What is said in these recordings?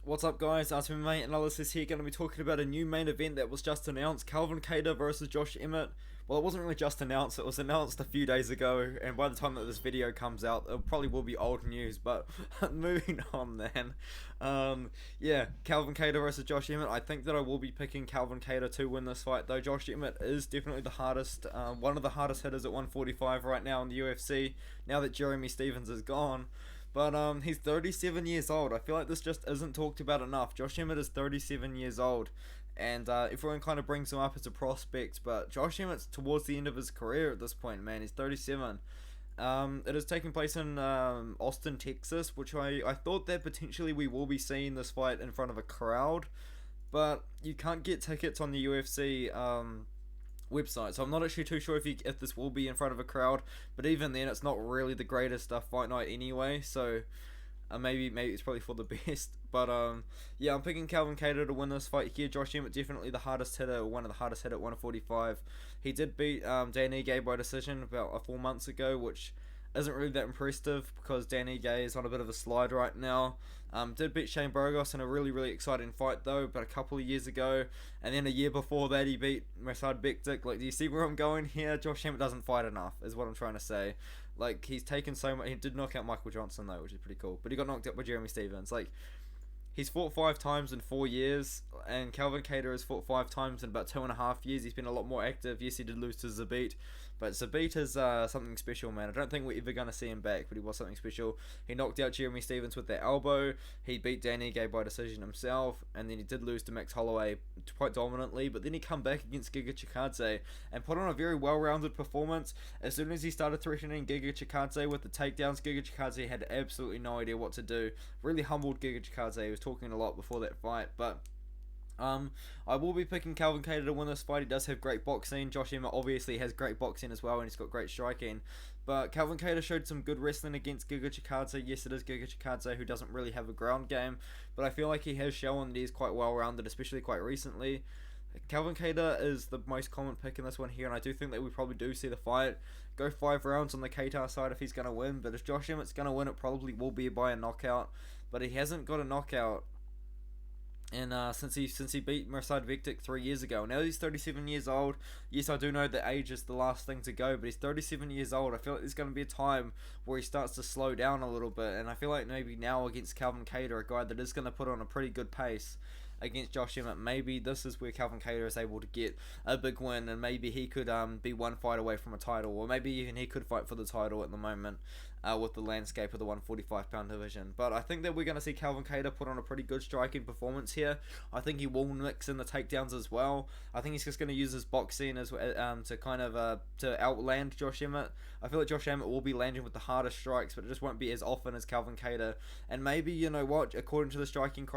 What's up, guys? Artem MMA Analysis here. Going to be talking about a new main event that was just announced: Calvin Kattar versus Josh Emmett. Well, it wasn't really just announced; it was announced a few days ago, and by the time that this video comes out, it probably will be old news. But moving on, then, yeah, Calvin Kattar versus Josh Emmett. I think that I will be picking Calvin Kattar to win this fight, though. Josh Emmett is definitely the hardest, one of the hardest hitters at 145 right now in the UFC. Now that Jeremy Stephens is gone. But he's 37 years old. I feel like this just isn't talked about enough. Josh Emmett is 37 years old, and everyone kind of brings him up as a prospect. But Josh Emmett's towards the end of his career at this point, man. He's 37. It is taking place in Austin, Texas, which I thought that potentially we will be seeing this fight in front of a crowd, but you can't get tickets on the UFC website, so I'm not actually too sure if this will be in front of a crowd. But even then, it's not really the greatest fight night anyway. So maybe it's probably for the best. But yeah, I'm picking Calvin Kattar to win this fight here. Josh Emmett definitely the hardest hitter, or one of the hardest hitter at 145. He did beat Dan Ige by decision about 4 months ago, which isn't really that impressive because Dan Ige is on a bit of a slide right now. Did beat Shane Burgos in a really exciting fight though, but a couple of years ago, and then a year before that he beat Mirsad Bektic. Like, do you see where I'm going here? Josh Emmett doesn't fight enough, is what I'm trying to say. Like, he's taken so much. He did knock out Michael Johnson though, which is pretty cool, but he got knocked out by Jeremy Stephens. Like, he's fought 5 times in 4 years, and Calvin Kattar has fought 5 times in about 2.5 years. He's been a lot more active. Yes, he did lose to Zabit, but Zabit is something special, man. I don't think we're ever going to see him back, but he was something special. He knocked out Jeremy Stephens with that elbow. He beat Dan Ige by decision himself, and then he did lose to Max Holloway quite dominantly, but then he come back against Giga Chikadze and put on a very well-rounded performance. As soon as he started threatening Giga Chikadze with the takedowns, Giga Chikadze had absolutely no idea what to do. Really humbled Giga Chikadze. He was talking a lot before that fight, but I will be picking Calvin Kattar to win this fight. He does have great boxing. Josh Emmett obviously has great boxing as well, and he's got great striking. But Calvin Kattar showed some good wrestling against Giga Chikadze. Yes, it is Giga Chikadze, who doesn't really have a ground game, but I feel like he has shown that he's quite well-rounded, especially quite recently. Calvin Kattar is the most common pick in this one here, and I do think that we probably do see the fight go 5 rounds on the Kattar side if he's going to win. But if Josh Emmett's going to win, it probably will be by a knockout. But he hasn't got a knockout and since he beat Mirsad Bektic 3 years ago. Now he's 37 years old. Yes, I do know that age is the last thing to go, but he's 37 years old. I feel like there's going to be a time where he starts to slow down a little bit, and I feel like maybe now against Calvin Kattar, a guy that is going to put on a pretty good pace against Josh Emmett, maybe this is where Calvin Kattar is able to get a big win, and maybe he could be one fight away from a title, or maybe even he could fight for the title at the moment with the landscape of the 145-pound division. But I think that we're going to see Calvin Kattar put on a pretty good striking performance here. I think he will mix in the takedowns as well. I think he's just going to use his boxing as to kind of to outland Josh Emmett. I feel like Josh Emmett will be landing with the hardest strikes, but it just won't be as often as Calvin Kattar. And maybe, you know what, according to the striking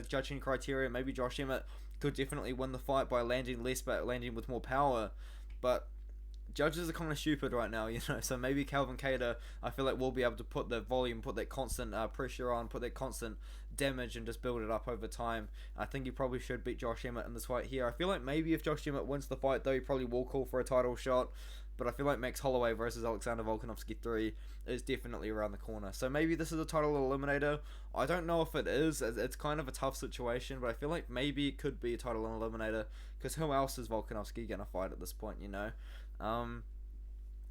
judging criteria, maybe Josh Emmett could definitely win the fight by landing less, but landing with more power. But judges are kind of stupid right now, you know, so maybe Calvin Kattar, I feel like, will be able to put the volume, put that constant pressure on, put that constant damage, and just build it up over time. I think he probably should beat Josh Emmett in this fight here. I feel like maybe if Josh Emmett wins the fight, though, he probably will call for a title shot. But I feel like Max Holloway versus Alexander Volkanovski 3 is definitely around the corner. So maybe this is a title eliminator. I don't know if it is. It's kind of a tough situation, but I feel like maybe it could be a title eliminator, because who else is Volkanovski going to fight at this point, you know?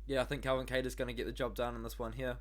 Yeah, I think Calvin Kattar is going to get the job done in this one here.